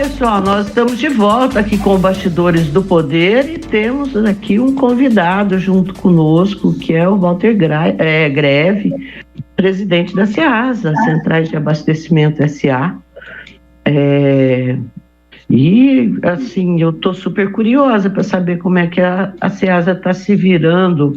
Pessoal, nós estamos de volta aqui com o Bastidores do Poder e temos aqui um convidado junto conosco, que é o Walter Greve, presidente da CEASA, Centrais de Abastecimento S.A. E, assim, eu estou super curiosa para saber como é que a CEASA está se virando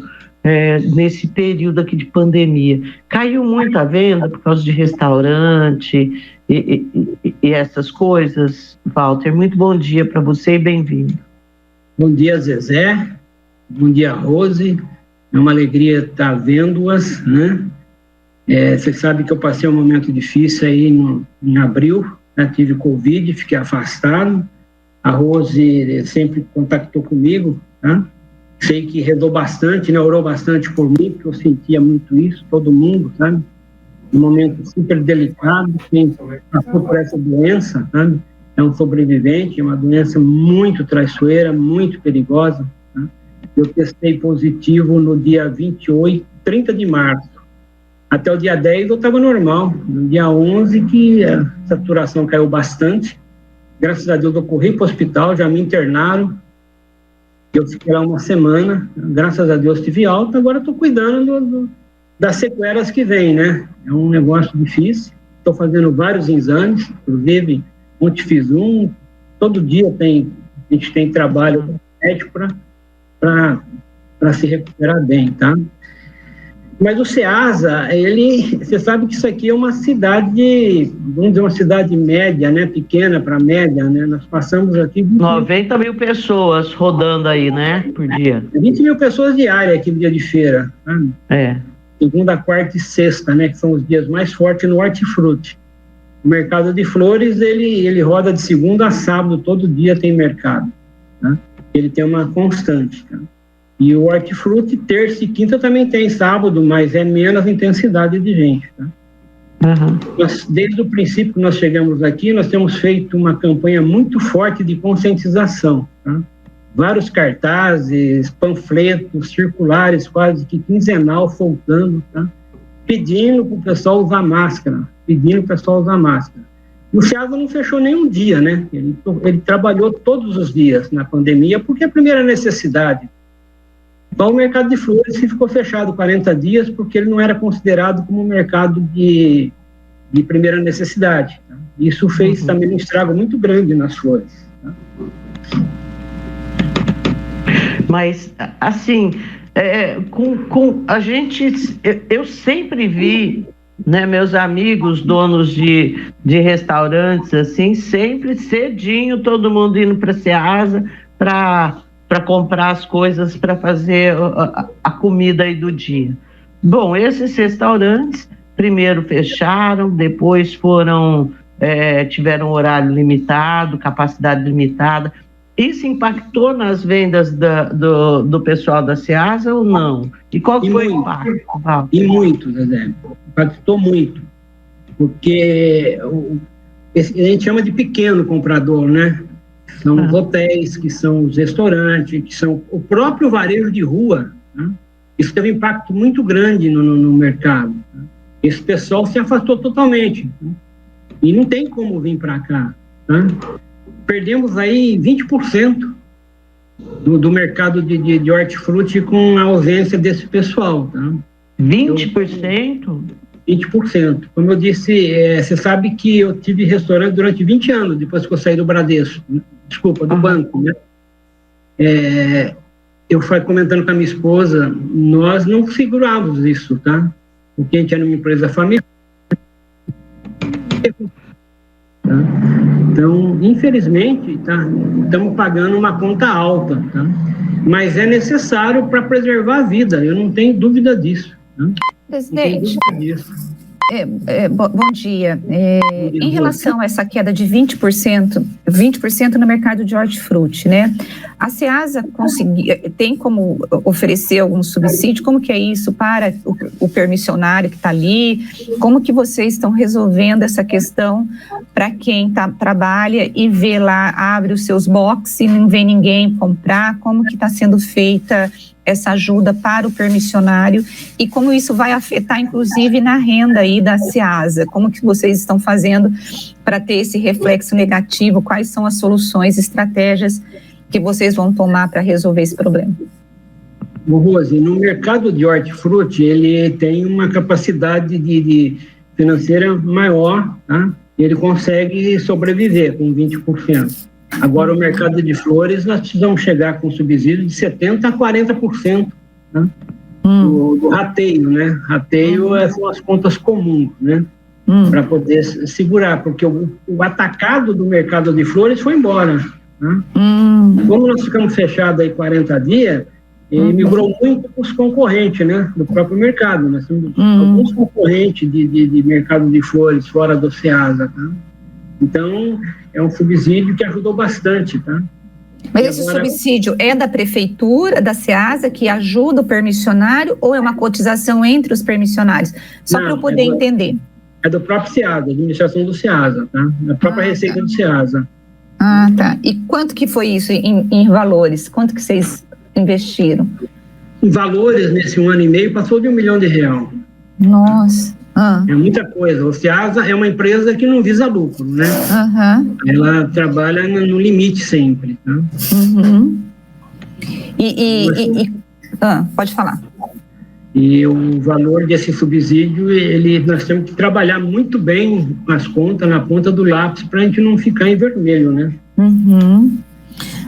nesse período aqui de pandemia. Caiu muito a venda por causa de restaurante e essas coisas. Walter, muito bom dia para você e bem-vindo. Bom dia, Zezé. Bom dia, Rose. É uma alegria estar vendo-as, né? Você sabe que eu passei um momento difícil aí em abril, né? Tive Covid, fiquei afastado. A Rose sempre contactou comigo, tá? Sei que rezou bastante, né? Orou bastante por mim, porque eu sentia muito isso, todo mundo, sabe? Um momento super delicado, quem passou por essa doença, sabe? É um sobrevivente, é uma doença muito traiçoeira, muito perigosa, tá? Eu testei positivo no dia 30 de março. Até o dia 10 eu estava normal. No dia 11 que a saturação caiu bastante. Graças a Deus eu corri para o hospital, já me internaram. Eu fiquei lá uma semana, graças a Deus tive alta, agora estou cuidando das sequelas que vêm, né? É um negócio difícil, estou fazendo vários exames, inclusive ontem fiz um, todo dia a gente tem trabalho médico para se recuperar bem, tá? Mas o CEASA, você sabe que isso aqui é uma cidade, vamos dizer, uma cidade média, né? Pequena para média, né? Nós passamos aqui... 90 mil pessoas rodando aí, né? Por dia. 20 mil pessoas diárias aqui no dia de feira. Né? Segunda, quarta e sexta, né? Que são os dias mais fortes no hortifruti. O mercado de flores, ele roda de segunda a sábado, todo dia tem mercado. Né? Ele tem uma constante, tá? E o hortifruti, terça e quinta também tem sábado, mas é menos intensidade de gente, tá? Desde o princípio que nós chegamos aqui, nós temos feito uma campanha muito forte de conscientização, tá? Vários cartazes, panfletos, circulares, quase que quinzenal, soltando, tá? Pedindo para o pessoal usar máscara, O CEASA não fechou nenhum dia, né? Ele trabalhou todos os dias na pandemia, porque é a primeira necessidade. Então, o mercado de flores ficou fechado 40 dias porque ele não era considerado como um mercado de primeira necessidade. Tá? Isso fez também um estrago muito grande nas flores. Tá? Mas, assim, com a gente, eu sempre vi, né, meus amigos, donos de restaurantes, assim, sempre cedinho, todo mundo indo para a CEASA para comprar as coisas para fazer a comida aí do dia. Bom, esses restaurantes primeiro fecharam, depois tiveram horário limitado, capacidade limitada. Isso impactou nas vendas do pessoal da CEASA ou não? E qual foi o impacto? E muito, Zezé. Impactou muito. Porque a gente chama de pequeno comprador, né? São os hotéis, que são os restaurantes, que são o próprio varejo de rua. Né? Isso teve um impacto muito grande no mercado. Né? Esse pessoal se afastou totalmente. Né? E não tem como vir para cá. Né? Perdemos aí 20% do mercado de hortifruti com a ausência desse pessoal. Tá? 20%? 20%. Como eu disse, você sabe que eu tive restaurante durante 20 anos, depois que eu saí do Bradesco, do banco, né? Eu fui comentando com a minha esposa, nós não segurávamos isso, tá? Porque a gente era uma empresa familiar. Tá? Então, infelizmente, tá? Estamos pagando uma conta alta, tá? Mas é necessário para preservar a vida, eu não tenho dúvida disso. Tá? Presidente, bom dia. Em relação a essa queda de 20% no mercado de hortifruti, né? A CEASA tem como oferecer algum subsídio? Como que é isso para o permissionário que está ali? Como que vocês estão resolvendo essa questão para quem trabalha e vê lá, abre os seus boxes e não vê ninguém comprar? Como que está sendo feita essa ajuda para o permissionário e como isso vai afetar, inclusive, na renda aí da Ceasa. Como que vocês estão fazendo para ter esse reflexo negativo? Quais são as soluções, estratégias que vocês vão tomar para resolver esse problema? Rose, no mercado de hortifruti, ele tem uma capacidade de financeira maior, tá? Ele consegue sobreviver com 20%. Agora, o mercado de flores, nós precisamos chegar com subsídio de 70% a 40%, né? Do rateio, né? Rateio são as contas comuns, né? Para poder segurar, porque o atacado do mercado de flores foi embora, né? Como nós ficamos fechados aí 40 dias, ele migrou muito para os concorrentes, né? Do próprio mercado. Nós temos alguns concorrentes de mercado de flores fora do Ceasa, tá? Então, é um subsídio que ajudou bastante, tá? Mas esse subsídio é da prefeitura, da Ceasa, que ajuda o permissionário, ou é uma cotização entre os permissionários? Só para eu poder entender. É do próprio Ceasa, administração do Ceasa, tá? Da própria receita do Ceasa. Ah, tá. E quanto que foi isso em valores? Quanto que vocês investiram? Em valores, nesse 1 ano e meio, passou de R$1 milhão. Nossa. É muita coisa. O Ceasa é uma empresa que não visa lucro, né? Ela trabalha no limite sempre, tá? Pode falar. E o valor desse subsídio, nós temos que trabalhar muito bem as contas, na ponta do lápis, para a gente não ficar em vermelho, né?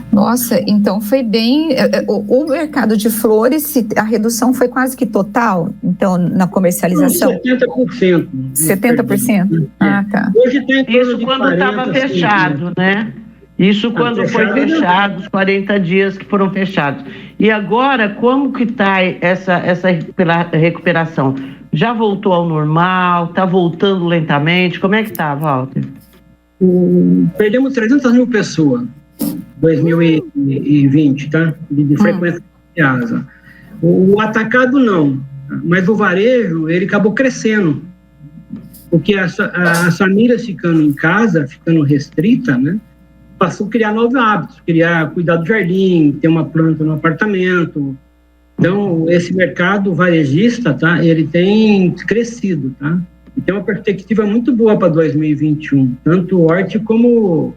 Nossa, então foi bem... O mercado de flores, a redução foi quase que total, então, na comercialização? 70%. 70%? Ah, tá. Hoje tem isso quando estava fechado, né? Isso quando foi fechado, os 40 dias que foram fechados. E agora, como que está essa recuperação? Já voltou ao normal? Está voltando lentamente? Como é que está, Walter? Perdemos 300 mil pessoas. 2020, tá? De frequência de Ceasa. O atacado não, mas o varejo, ele acabou crescendo, porque as famílias ficando em casa, ficando restrita, né? Passou a criar novos hábitos, cuidar do jardim, ter uma planta no apartamento. Então, esse mercado varejista, tá? Ele tem crescido, tá? E tem uma perspectiva muito boa para 2021, tanto o horti como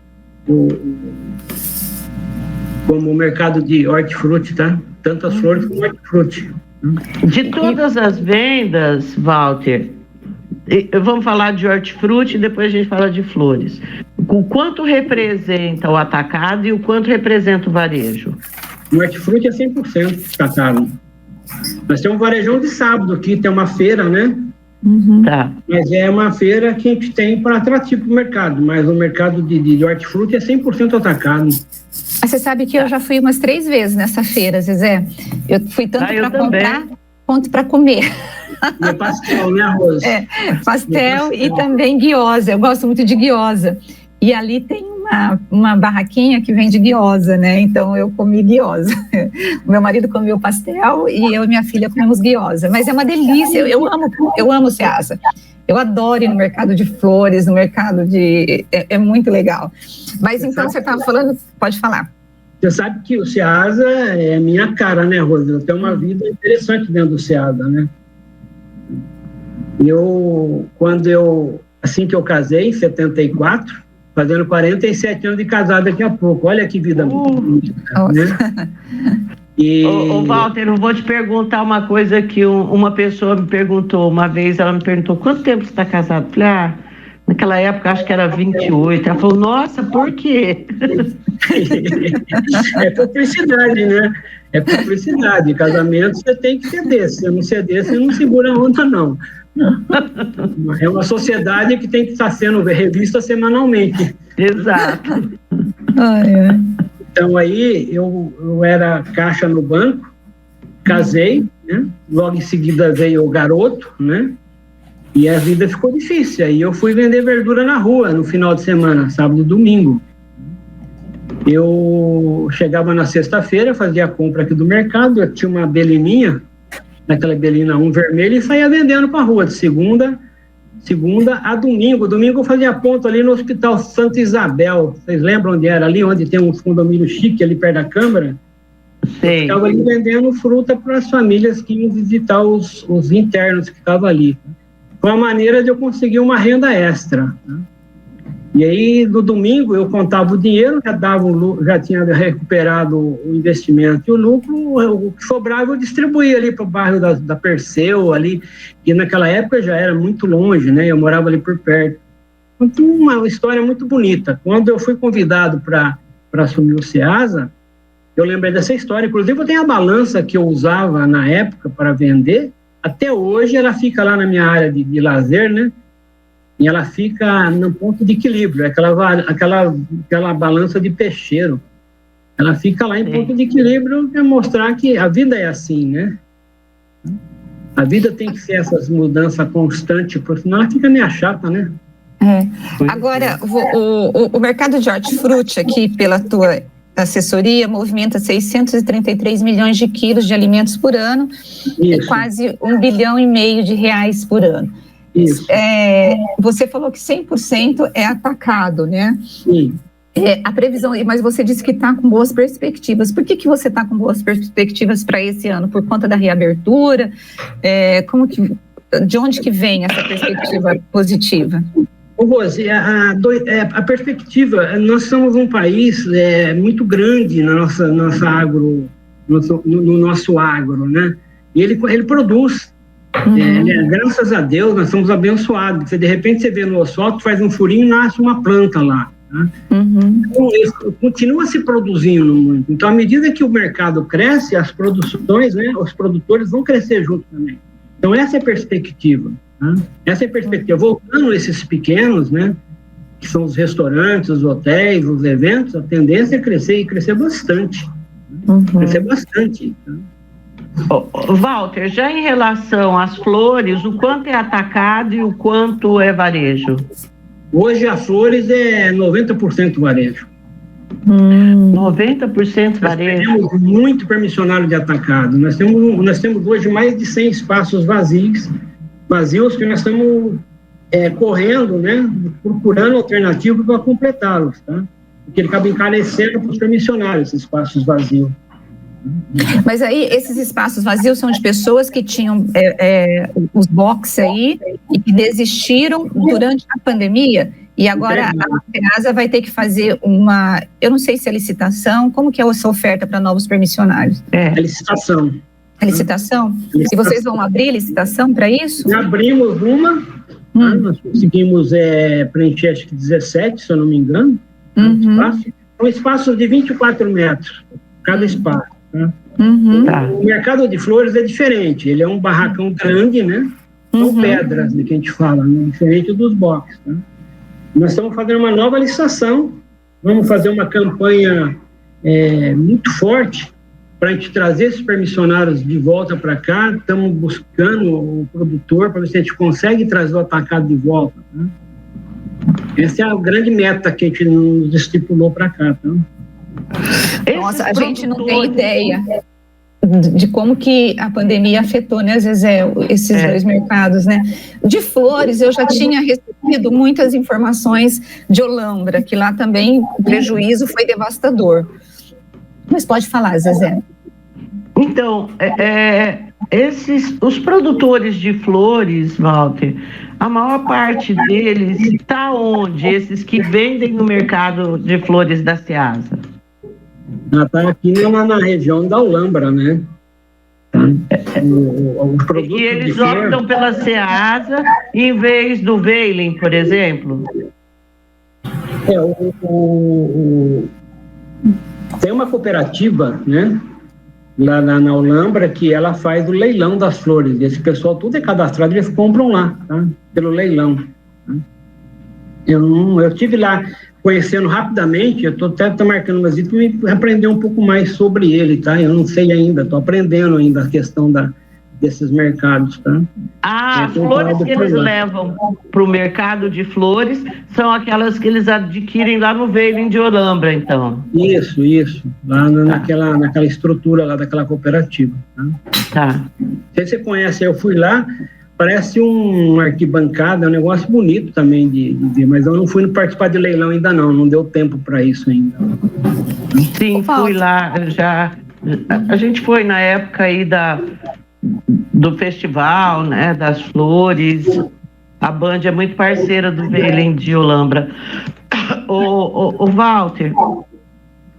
o mercado de hortifruti, tá? Tanto as flores como o hortifruti. De todas as vendas, Walter, vamos falar de hortifruti e depois a gente fala de flores. O quanto representa o atacado e o quanto representa o varejo? O hortifruti é 100% atacado. Nós temos um varejão de sábado aqui, tem uma feira, né? Tá. Mas é uma feira que a gente tem para atrativo para o mercado, mas o mercado de hortifruti é 100% atacado. Você sabe que eu já fui umas 3 vezes nessa feira, Zezé. Eu fui tanto para comprar quanto para comer. E pastel, né, Rosa? Pastel e também guiosa. Eu gosto muito de guiosa. E ali tem uma barraquinha que vende guiosa, né? Então eu comi guiosa. O meu marido comeu pastel e eu e minha filha comemos guiosa. Mas é uma delícia. Eu amo Ceasa. Eu adoro ir no mercado de flores, no mercado de... É muito legal. Mas então você estava falando... Pode falar. Você sabe que o Ceasa é minha cara, né, Rosa? Eu tenho uma vida interessante dentro do Ceasa, né? Assim que eu casei, em 74, fazendo 47 anos de casado daqui a pouco. Olha que vida bonita, né? Ô, Walter, eu vou te perguntar uma coisa que uma pessoa me perguntou uma vez. Ela me perguntou, quanto tempo você está casado? Eu falei, naquela época acho que era 28. Ela falou, nossa, por quê? É publicidade, né? É publicidade. Casamento você tem que ceder. Se você não ceder, você não segura a onda, não. É uma sociedade que tem que estar sendo revista semanalmente. Exato. Então aí eu era caixa no banco, casei, né? Logo em seguida veio o garoto, né? E a vida ficou difícil. Aí eu fui vender verdura na rua no final de semana, sábado e domingo. Eu chegava na sexta-feira, fazia a compra aqui do mercado, eu tinha uma belininha, naquela belina 1 vermelha, e saía vendendo para a rua de segunda a domingo. Domingo eu fazia ponto ali no Hospital Santa Isabel. Vocês lembram onde era? Ali onde tem um condomínio chique, ali perto da Câmara? Sei. Eu ficava ali vendendo fruta para as famílias que iam visitar os internos que estavam ali. Foi uma maneira de eu conseguir uma renda extra. Né? E aí, no domingo, eu contava o dinheiro, já tinha recuperado o investimento e o lucro, o que sobrava eu distribuía ali para o bairro da Perseu, ali, que naquela época já era muito longe, né? Eu morava ali por perto. Então, uma história muito bonita. Quando eu fui convidado para assumir o Ceasa, eu lembrei dessa história. Inclusive, eu tenho a balança que eu usava na época para vender. Até hoje, ela fica lá na minha área de lazer, né? E ela fica no ponto de equilíbrio, aquela balança de peixeiro. Ela fica lá em ponto de equilíbrio para mostrar que a vida é assim, né? A vida tem que ser essas mudanças constantes, porque senão ela fica meio chata, né? Agora, o mercado de hortifruti aqui, pela tua assessoria, movimenta 633 milhões de quilos de alimentos por ano. Isso. E quase R$1,5 bilhão de reais por ano. Isso. Você falou que 100% é atacado, né? Sim. A previsão, mas você disse que está com boas perspectivas. Por que você está com boas perspectivas para esse ano? Por conta da reabertura? De onde que vem essa perspectiva positiva? Rose, a perspectiva, nós somos um país muito grande no nosso agro, né? E ele produz. Graças a Deus, nós somos abençoados. Porque de repente você vê no asfalto, faz um furinho e nasce uma planta lá. Né? Então, continua se produzindo muito. Então, à medida que o mercado cresce, as produções, né, os produtores vão crescer junto também. Então, essa é a perspectiva. Né? Essa é a perspectiva. Voltando a esses pequenos, né, que são os restaurantes, os hotéis, os eventos, a tendência é crescer e crescer bastante. Crescer bastante. Né? Walter, já em relação às flores, o quanto é atacado e o quanto é varejo? Hoje as flores é 90% varejo. 90% varejo? Nós temos muito permissionário de atacado. Nós temos hoje mais de 100 espaços vazios que nós estamos correndo, né, procurando alternativas para completá-los, tá? Porque ele acaba encarecendo para os permissionários, esses espaços vazios. Mas aí, esses espaços vazios são de pessoas que tinham os boxes aí e que desistiram durante a pandemia e agora a Ceasa vai ter que fazer eu não sei se é licitação, como que é essa oferta para novos permissionários? É licitação. É licitação? E vocês vão abrir licitação para isso? Abrimos uma, nós conseguimos preencher acho que 17, se eu não me engano, um espaço de 24 metros, cada espaço. Né? O mercado de flores é diferente, ele é um barracão grande, né? São pedras, que a gente fala, né? Diferente dos boxes. Né? Nós estamos fazendo uma nova licitação, vamos fazer uma campanha muito forte para a gente trazer esses permissionários de volta para cá. Estamos buscando o produtor para ver se a gente consegue trazer o atacado de volta. Né? Essa é a grande meta que a gente nos estipulou para cá. Tá? Nossa, a gente não tem ideia de como que a pandemia afetou, né, Zezé, esses dois mercados, né? De flores, eu já tinha recebido muitas informações de Olambra, que lá também o prejuízo foi devastador. Mas pode falar, Zezé. Então, os produtores de flores, Walter, a maior parte deles está onde? Esses que vendem no mercado de flores da Ceasa? Está aqui na região da Olambra, né? E eles optam pela Ceasa em vez do Veilen, por exemplo? Tem uma cooperativa, né? Lá na Olambra, que ela faz o leilão das flores. Esse pessoal tudo é cadastrado, eles compram lá, tá? Pelo leilão. Tá? Eu estive lá conhecendo rapidamente, eu estou até marcando umas visitas para aprender um pouco mais sobre ele, tá? Eu não sei ainda, estou aprendendo ainda a questão desses mercados, tá? As flores que eles levam para o mercado de flores são aquelas que eles adquirem lá no Veilen de Olambra, então? Isso, lá naquela estrutura lá daquela cooperativa, tá? Tá. Não sei se você conhece, eu fui lá, parece uma arquibancada, é um negócio bonito também de ver, mas eu não fui participar de leilão ainda não deu tempo para isso ainda. Sim, fui lá, já A gente foi na época aí do festival, né, das flores. A Band é muito parceira do Velen de Olambra. O Walter,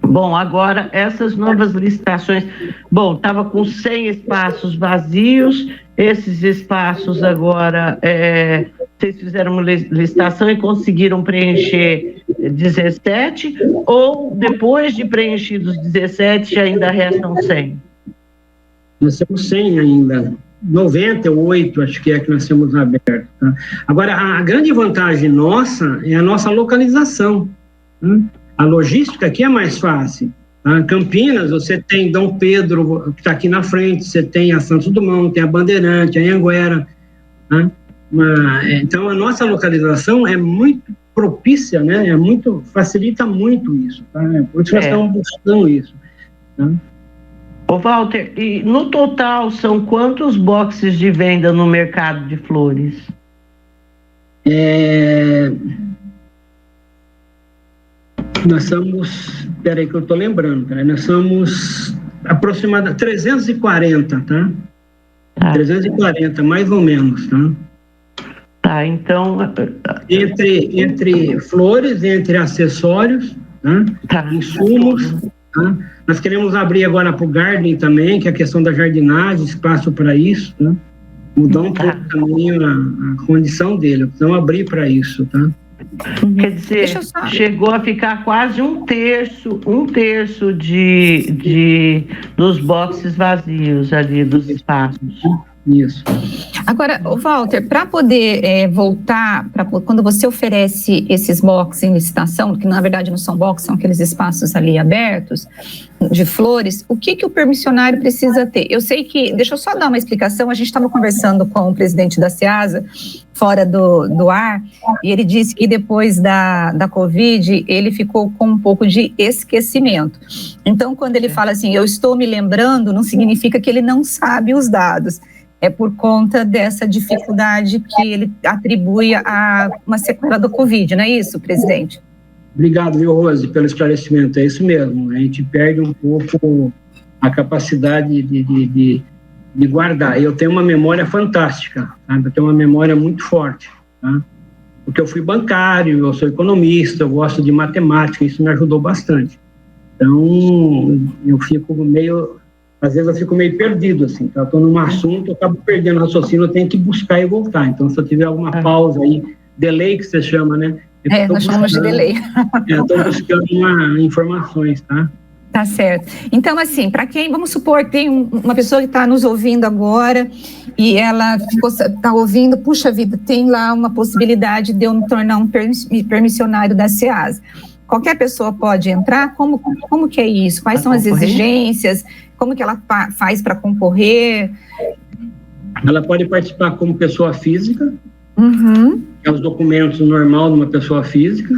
bom, agora essas novas licitações, bom, estava com 100 espaços vazios, esses espaços agora, vocês fizeram uma licitação e conseguiram preencher 17, ou depois de preenchidos 17 ainda restam 100? Nós temos 100 ainda, 98 acho que nós temos aberto. Tá? Agora, a grande vantagem nossa é a nossa localização. Tá? A logística aqui é mais fácil. Tá? Campinas, você tem Dom Pedro, que está aqui na frente, você tem a Santos Dumont, tem a Bandeirante, a Anhanguera. Tá? Então, a nossa localização é muito propícia, né? Facilita muito isso. Tá? Por isso nós estamos buscando isso. Tá? Ô Walter, e no total são quantos boxes de venda no mercado de flores? Nós somos, peraí que eu estou lembrando, nós somos aproximadamente 340, tá? 340, mais ou menos, tá? Tá, então... Entre flores, entre acessórios, tá? Insumos, tá? Nós queremos abrir agora para o garden também, que é a questão da jardinagem, espaço para isso, tá? Mudar um pouco também a condição dele, precisamos abrir para isso, tá? Quer dizer, chegou a ficar quase um terço dos boxes vazios ali, dos espaços. Isso. Agora, Walter, para poder voltar, quando você oferece esses boxes em licitação, que na verdade não são boxes, são aqueles espaços ali abertos, de flores, o que o permissionário precisa ter? Eu sei que, deixa eu só dar uma explicação, a gente estava conversando com o presidente da SEASA, fora do ar, e ele disse que depois da Covid, ele ficou com um pouco de esquecimento. Então, quando ele fala assim, eu estou me lembrando, não significa que ele não sabe os dados. É por conta dessa dificuldade que ele atribui a uma sequela do Covid, não é isso, presidente? Obrigado, viu, Rose, pelo esclarecimento. É isso mesmo. A gente perde um pouco a capacidade de guardar. Eu tenho uma memória fantástica, sabe? Eu tenho uma memória muito forte, tá? Porque eu fui bancário, eu sou economista, eu gosto de matemática, isso me ajudou bastante. Então, às vezes eu fico meio perdido, assim, tá? Eu estou num assunto, eu acabo perdendo o raciocínio, eu tenho que buscar e voltar. Então, se eu tiver alguma pausa aí, delay que você chama, né? Nós chamamos de delay. Estou buscando informações, tá? Tá certo. Então, assim, para quem, vamos supor, tem uma pessoa que está nos ouvindo agora e ela está ouvindo, puxa vida, tem lá uma possibilidade de eu me tornar um permissionário da SEASA. Qualquer pessoa pode entrar? Como que é isso? Quais são as exigências? Como que ela faz para concorrer? Ela pode participar como pessoa física, é os documentos normal de uma pessoa física.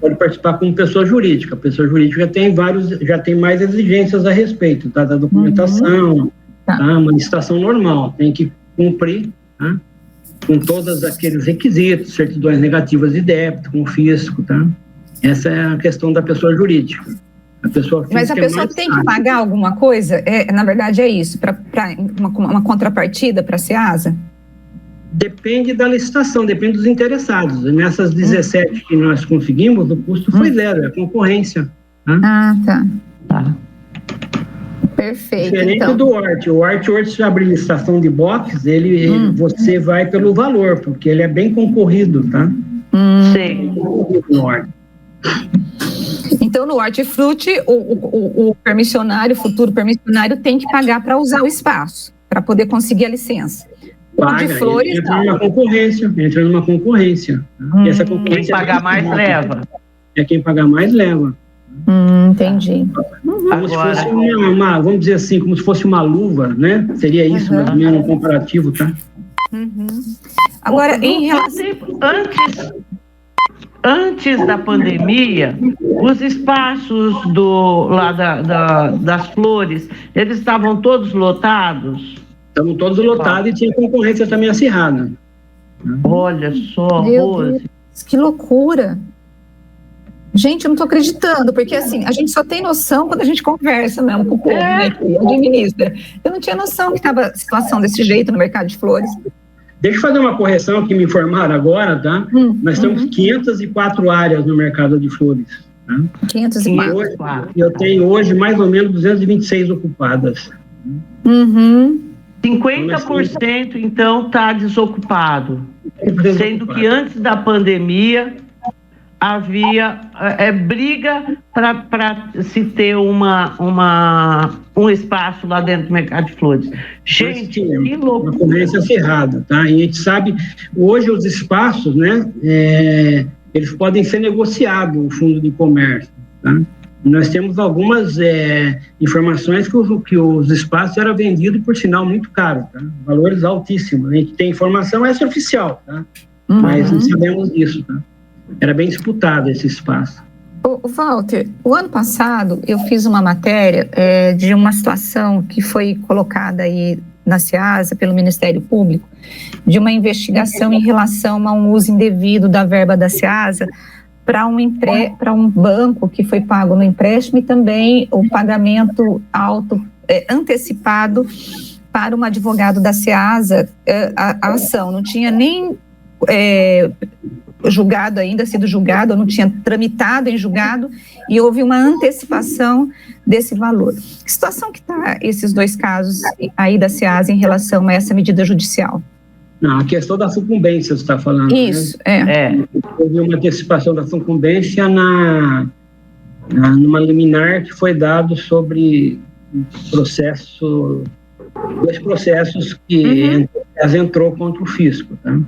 Pode participar como pessoa jurídica. A pessoa jurídica já tem mais exigências a respeito, tá? Da documentação, tá? Uma licitação normal, tem que cumprir, tá? Com todos aqueles requisitos, certidões negativas de débito, com o fisco, tá? Essa é a questão da pessoa jurídica. A pessoa física. Mas a pessoa tem que pagar alguma coisa? Na verdade é isso, para uma contrapartida para a SEASA? Depende da licitação, depende dos interessados. Nessas 17 que nós conseguimos, o custo foi zero, é concorrência. Tá? Tá. Perfeito. Diferente então do HORT. O HORT, hoje, se abrir licitação de box, você vai pelo valor, porque ele é bem concorrido, tá? Sim. Então, no Hortifruti, o permissionário, o futuro permissionário, tem que pagar para usar o espaço, para poder conseguir a licença. Paga, de flores, entra numa concorrência. E essa concorrência quem pagar mais leva. É quem pagar mais leva. Entendi. Como se fosse vamos dizer assim, como se fosse uma luva, né? Seria isso, mais ou menos, um comparativo, tá? Agora, em relação... Antes da pandemia, os espaços das flores, eles estavam todos lotados? Estavam todos lotados e tinha concorrência também acirrada. Olha só, Rose. Que loucura! Gente, eu não estou acreditando, porque assim, a gente só tem noção quando a gente conversa mesmo com o povo, né, que administra. Eu não tinha noção que estava a situação desse jeito no mercado de flores. Deixa eu fazer uma correção que me informaram agora, tá? Nós temos 504 áreas no mercado de flores. Tá? 504. Eu tenho hoje mais ou menos 226 ocupadas. 50% então está desocupado, sendo que antes da pandemia havia briga para se ter um espaço lá dentro do mercado de flores. Gente, que loucura. Uma concorrência acirrada, tá? E a gente sabe, hoje os espaços, né, eles podem ser negociados, o fundo de comércio, tá? Nós temos algumas informações que os espaços eram vendidos, por sinal, muito caro, tá? Valores altíssimos. A gente tem informação extraoficial, tá? Mas não sabemos disso, tá? Era bem disputado esse espaço. Walter, o ano passado eu fiz uma matéria de uma situação que foi colocada aí na Ceasa pelo Ministério Público, de uma investigação em relação a um uso indevido da verba da Ceasa para um banco que foi pago no empréstimo e também o pagamento antecipado para um advogado da Ceasa. A ação não tinha nem julgado ainda, sido julgado, não tinha tramitado em julgado, e houve uma antecipação desse valor. Que situação que está esses dois casos aí da Ceasa em relação a essa medida judicial? Não, a questão da sucumbência, você está falando. Isso, né? Houve uma antecipação da sucumbência numa liminar que foi dado sobre dois processos que ela entrou contra o fisco. Tá?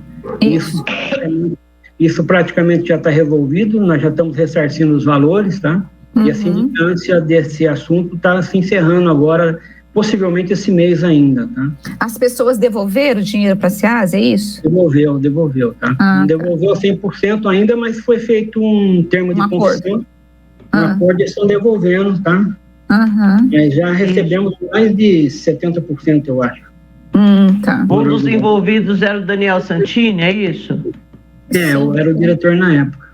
Isso praticamente já está resolvido, nós já estamos ressarcindo os valores, tá? E a sindicância desse assunto está se encerrando agora, possivelmente esse mês ainda, tá? As pessoas devolveram o dinheiro para a Ceasa, é isso? Devolveu, tá? Não devolveu 100% ainda, mas foi feito um termo de concessão, um acordo, eles estão devolvendo, tá? Já recebemos mais de 70%, eu acho. Tá. Um dos envolvidos era o Daniel Santini, é isso? Eu era o diretor na época.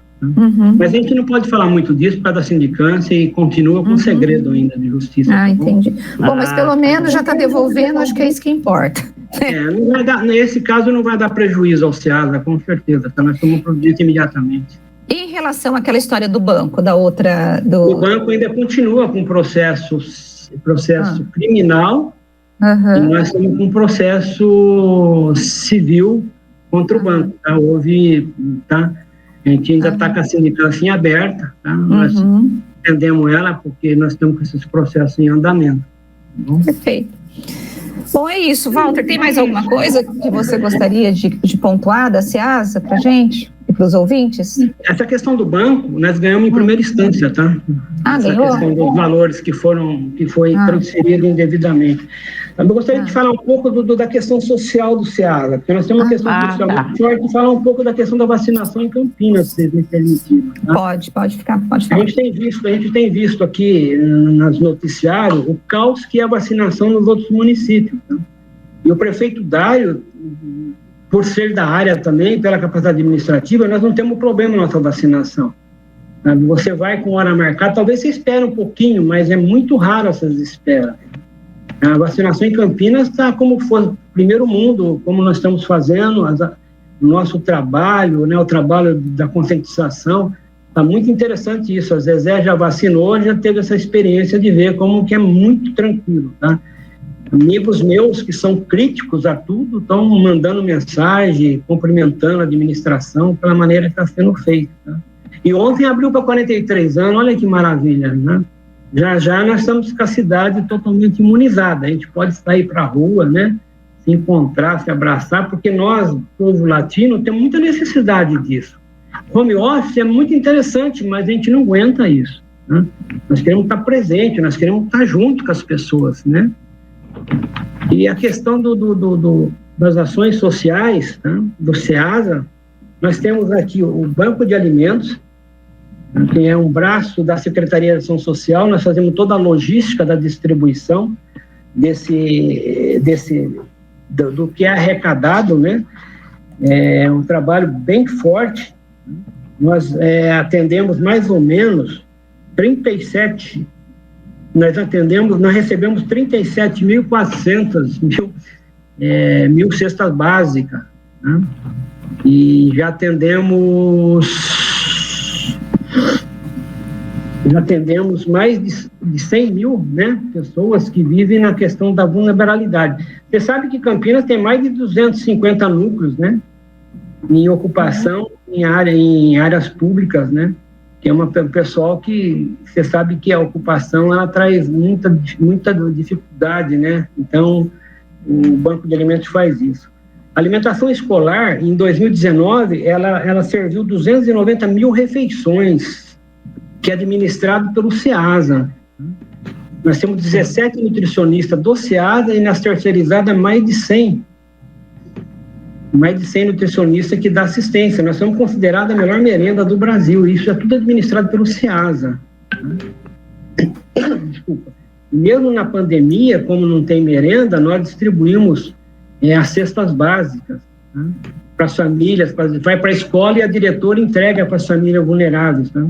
Mas a gente não pode falar muito disso por causa da sindicância e continua com segredo ainda de justiça. Entendi. Bom, mas pelo menos já está devolvendo, acho que é isso que importa. Não vai dar, nesse caso não vai dar prejuízo ao Ceasa, com certeza, tá? Nós estamos providenciando imediatamente. E em relação àquela história do banco, O banco ainda continua com processo criminal, e nós estamos com processo civil contra o banco, tá? A gente ainda está com a sindicância em aberta, tá? Nós entendemos ela porque nós estamos com esses processos em andamento. Tá? Perfeito. Bom, é isso. Walter, tem mais alguma coisa que você gostaria de pontuar da Ceasa para a gente e para os ouvintes? Essa questão do banco, nós ganhamos em primeira instância, tá? Essa ganhou? Questão dos valores que foi transferido indevidamente. Eu gostaria de falar um pouco da questão social do Ceasa, porque nós temos uma questão social muito forte, e falar um pouco da questão da vacinação em Campinas, se vocês me permitirem. Tá? Pode ficar. A gente tem visto aqui nos noticiários o caos que é a vacinação nos outros municípios. Tá? E o prefeito Dário, por ser da área também, pela capacidade administrativa, nós não temos problema na nossa vacinação. Tá? Você vai com hora marcada, talvez você espere um pouquinho, mas é muito raro essas esperas. A vacinação em Campinas está como for primeiro mundo, como nós estamos fazendo, o nosso trabalho, né, o trabalho da conscientização, está muito interessante isso. A Zezé já vacinou, já teve essa experiência de ver como que é muito tranquilo, tá? Amigos meus que são críticos a tudo estão mandando mensagem, cumprimentando a administração pela maneira que está sendo feita. Tá? E ontem abriu para 43 anos, olha que maravilha, né? Já nós estamos com a cidade totalmente imunizada, a gente pode sair para a rua, né, se encontrar, se abraçar, porque nós, povo latino, temos muita necessidade disso. Home office é muito interessante, mas a gente não aguenta isso, né? Nós queremos estar presente, nós queremos estar junto com as pessoas, né? E a questão das ações sociais, né, do Ceasa, nós temos aqui o Banco de Alimentos, que é um braço da Secretaria de Ação Social. Nós fazemos toda a logística da distribuição do que é arrecadado, né? É um trabalho bem forte. nós atendemos mais ou menos 37, nós recebemos 37.400 mil cestas básicas, né? E já atendemos mais de 100 mil, né, pessoas que vivem na questão da vulnerabilidade. Você sabe que Campinas tem mais de 250 núcleos, né, em ocupação em áreas públicas, né, que é um pessoal que você sabe que a ocupação ela traz muita dificuldade, né, então o Banco de Alimentos faz isso. A alimentação escolar, em 2019, ela serviu 290 mil refeições, que é administrado pelo SEASA. Nós temos 17 nutricionistas do SEASA e nas terceirizadas mais de 100 nutricionistas que dão assistência. Nós somos considerados a melhor merenda do Brasil. Isso é tudo administrado pelo SEASA. Desculpa. Mesmo na pandemia, como não tem merenda, nós distribuímos as cestas básicas, né, para as famílias, vai para a escola e a diretora entrega para as famílias vulneráveis. Né?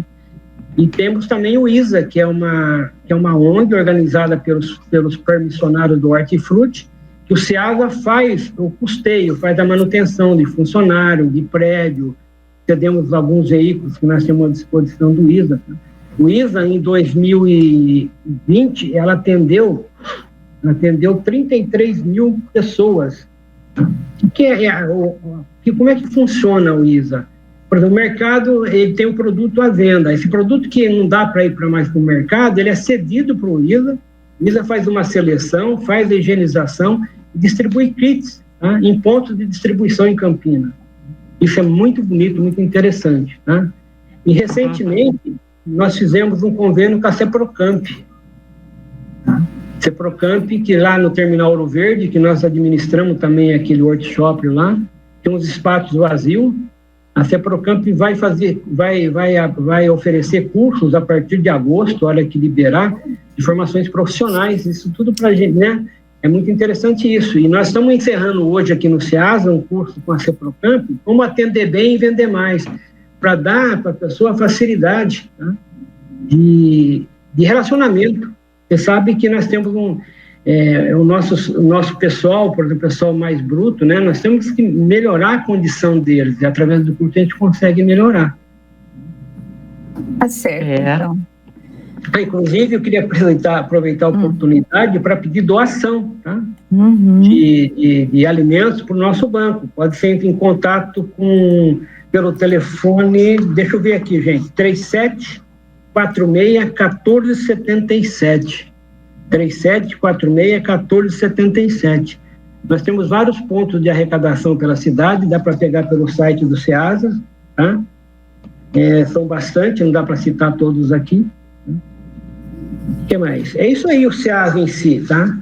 E temos também o ISA, que é uma ONG organizada pelos permissionários do Hortifruti, que o SEASA faz o custeio, faz a manutenção de funcionário, de prédio, cedemos alguns veículos que nós temos à disposição do ISA. Né? O ISA, em 2020, ela atendeu 33 mil pessoas. Como é que funciona o ISA? Por exemplo, o mercado ele tem um produto à venda. Esse produto que não dá para ir mais para o mercado, ele é cedido para o ISA. O ISA faz uma seleção, faz a higienização e distribui kits, tá, em pontos de distribuição em Campinas. Isso é muito bonito, muito interessante. Tá? E recentemente nós fizemos um convênio com a Ceprocamp. Tá? Ceprocamp, que lá no Terminal Ouro Verde, que nós administramos também aquele workshop lá, tem uns espaços vazios. A Ceprocamp vai oferecer cursos a partir de agosto, hora que liberar, de formações profissionais, isso tudo para a gente, né? É muito interessante isso. E nós estamos encerrando hoje aqui no SEASA um curso com a Ceprocamp, como atender bem e vender mais, para dar para a pessoa facilidade, tá, de relacionamento. Você sabe que nós temos o nosso pessoal, por exemplo, o pessoal mais bruto, né? Nós temos que melhorar a condição deles, e através do curso a gente consegue melhorar. Tá certo, então. Inclusive, eu queria aproveitar a oportunidade para pedir doação, tá? De alimentos para o nosso banco. Pode ser em contato pelo telefone, deixa eu ver aqui, gente, 3746-1477. 3746-1477. Nós temos vários pontos de arrecadação pela cidade, dá para pegar pelo site do SEASA, tá? São bastante, não dá para citar todos aqui. Tá? O que mais? É isso aí, o SEASA em si, tá?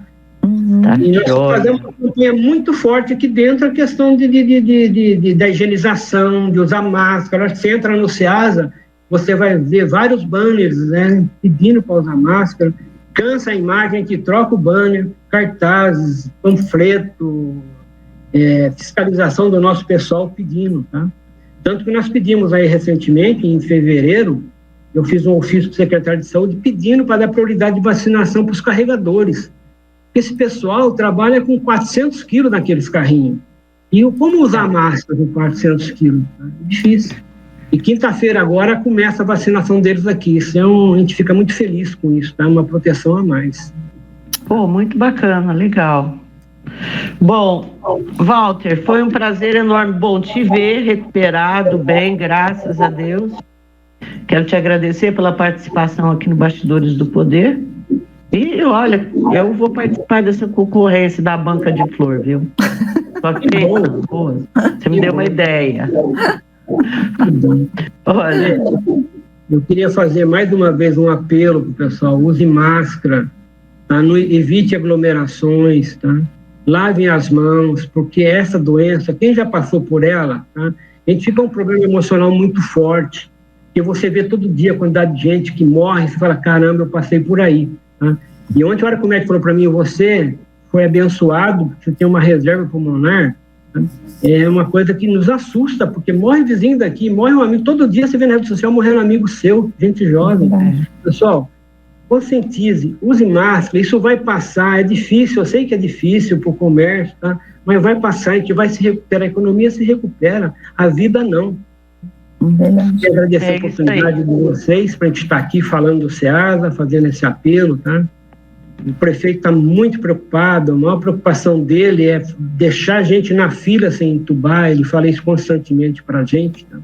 E nós fazemos uma campanha muito forte aqui dentro, a questão da higienização, de usar máscara. Você entra no SEASA, você vai ver vários banners, né, pedindo para usar máscara. Cansa a imagem, que troca o banner, cartazes, panfleto, fiscalização do nosso pessoal pedindo, tá? Tanto que nós pedimos aí recentemente, em fevereiro, eu fiz um ofício para o secretário de saúde pedindo para dar prioridade de vacinação para os carregadores. Esse pessoal trabalha com 400 quilos naqueles carrinhos. E como usar máscara com 400 quilos? É difícil. E quinta-feira agora começa a vacinação deles aqui. A gente fica muito feliz com isso, tá? Uma proteção a mais. Pô, muito bacana, legal. Bom, Walter, foi um prazer enorme. Bom te ver recuperado bem, graças a Deus. Quero te agradecer pela participação aqui no Bastidores do Poder. E olha, eu vou participar dessa concorrência da banca de flor, viu? Só que você me deu uma ideia. Olha, eu queria fazer mais uma vez um apelo para o pessoal: use máscara, tá? Não evite aglomerações, tá? Lavem as mãos, porque essa doença, quem já passou por ela, tá? A gente fica um problema emocional muito forte, que você vê todo dia a quantidade de gente que morre, você fala, caramba, eu passei por aí, tá? E ontem a hora que o médico falou para mim, você foi abençoado, você tem uma reserva pulmonar, Tá? É uma coisa que nos assusta, porque morre vizinho daqui, morre um amigo, todo dia você vê na rede social morrendo um amigo seu, gente jovem. Pessoal, conscientize, use máscara, isso vai passar, é difícil, eu sei que é difícil para o comércio, tá? Mas vai passar, a gente vai se recuperar, a economia se recupera, a vida não. Quero agradecer a oportunidade de vocês para a gente estar aqui falando do SEASA, fazendo esse apelo, tá? O prefeito está muito preocupado, a maior preocupação dele é deixar a gente na fila sem entubar, ele fala isso constantemente para a gente, tá?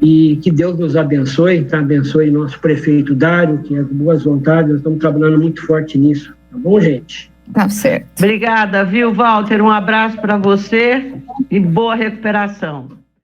E que Deus nos abençoe, tá? Abençoe nosso prefeito Dário, que é de boas vontades, nós estamos trabalhando muito forte nisso, tá bom, gente? Tá certo. Obrigada, viu, Walter? Um abraço para você e boa recuperação.